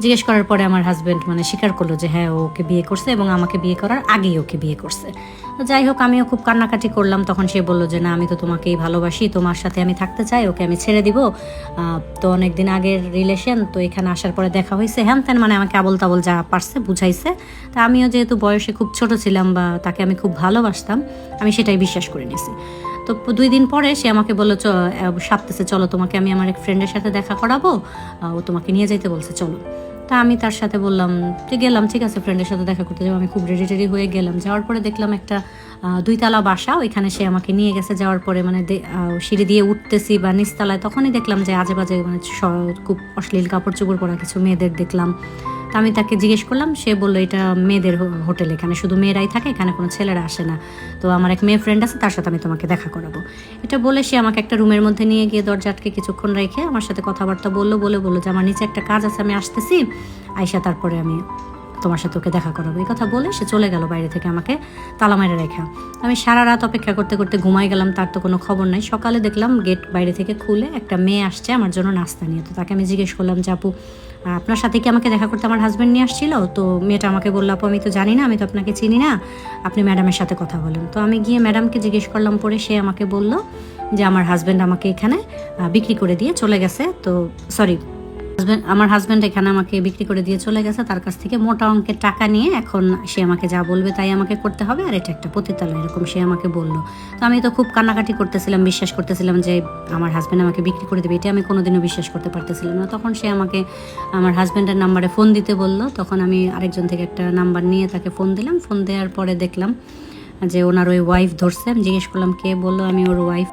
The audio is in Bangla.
জিজ্ঞেস করার পরে আমার হাজব্যান্ড মানে স্বীকার করলো যে হ্যাঁ, ও ওকে বিয়ে করছে এবং আমাকে বিয়ে করার আগেই ওকে বিয়ে করছে। তো যাই হোক, আমিও খুব কান্নাকাটি করলাম। তখন সে বললো যে না, আমি তো তোমাকেই ভালোবাসি, তোমার সাথে আমি থাকতে চাই, ওকে আমি ছেড়ে দিব। তো অনেক দিন আগের রিলেশন, তো এখানে আসার পরে দেখা হয়েছে, হ্যান ত্যান, মানে আমাকে আবল তাবল যা পারছে বুঝাইছে। তা আমিও যেহেতু বয়সে খুব ছোট ছিলাম বা তাকে আমি খুব ভালোবাসতাম, আমি সেটাই বিশ্বাস করে নিয়েছি। তো 2 দিন পরে সে আমাকে বললো সাপতেছে, চলো তোমাকে আমি আমার এক ফ্রেন্ডের সাথে দেখা করাবো, ও তোমাকে নিয়ে যাইতে বলছে, চলো। তা আমি তার সাথে বললাম যে গেলাম, ঠিক আছে, ফ্রেন্ডের সাথে দেখা করতে যাবো। আমি খুব রেডি হয়ে গেলাম। যাওয়ার পরে দেখলাম একটা 2 তলা বাসা, ওইখানে সে আমাকে নিয়ে গেছে। যাওয়ার পরে মানে সিঁড়ি দিয়ে উঠতেছি বা নিচতলায়, তখনই দেখলাম যে আজে বাজে মানে খুব অশ্লীল কাপড় চোপড় পরা কিছু মেয়েদের দেখলাম। তা আমি তাকে জিজ্ঞেস করলাম, সে বললো এটা মেয়েদের হোটেল, এখানে শুধু মেয়েরাই থাকে, এখানে কোনো ছেলেরা আসে না। তো আমার এক মেয়ে ফ্রেন্ড আছে, তার সাথে আমি তোমাকে দেখা করাবো। এটা বলে সে আমাকে একটা রুমের মধ্যে নিয়ে গিয়ে দরজা আটকে কিছুক্ষণ রেখে আমার সাথে কথাবার্তা বললো যে আমার নিচে একটা কাজ আছে, আমি আসতেছি, আইসা তারপরে আমি তোমার সাথে ওকে দেখা করাবো। এই কথা বলে সে চলে গেল বাইরে থেকে আমাকে তালা মেরে রেখা। আমি সারা রাত অপেক্ষা করতে করতে ঘুমাই গেলাম, তার তো কোনো খবর নাই। সকালে দেখলাম গেট বাইরে থেকে খুলে একটা মেয়ে আসছে আমার জন্য নাস্তা নিয়ে। তো তাকে আমি জিজ্ঞেস করলাম যে আপু, আপনার সাথে কি আমাকে দেখা করতে আমার হাজব্যান্ড নিয়ে আসছিল? তো মেয়েটা আমাকে বললো, আপু আমি তো জানি না, আমি তো আপনাকে চিনি না, আপনি ম্যাডামের সাথে কথা বলেন। তো আমি গিয়ে ম্যাডামকে জিজ্ঞেস করলাম, পরে সে আমাকে বলল যে আমার হাজব্যান্ড আমাকে এখানে বিক্রি করে দিয়ে চলে গেছে। তো সরি, আমার হাজব্যান্ড এখানে আমাকে বিক্রি করে দিয়ে চলে গেছে, তার কাছ থেকে মোটা অঙ্কের টাকা নিয়ে এখন সে আমাকে যা বলবে তাই আমাকে করতে হবে, আর এটা একটা পতিতালয়, এরকম সে আমাকে বললো। তো আমি তো খুব কান্নাকাটি করতেছিলাম, বিশ্বাস করতেছিলাম যে আমার হাজব্যান্ড আমাকে বিক্রি করে দেবে, এটা আমি কোনোদিনও বিশ্বাস করতে পারতেছিলাম না। তখন সে আমাকে আমার হাজব্যান্ডের নাম্বারে ফোন দিতে বললো। তখন আমি আরেকজন থেকে একটা নাম্বার নিয়ে তাকে ফোন দিলাম। ফোন দেওয়ার পরে দেখলাম যে ওনার ওই ওয়াইফ ধরছে। আমি জিজ্ঞেস করলাম কে, বললো আমি ওর ওয়াইফ।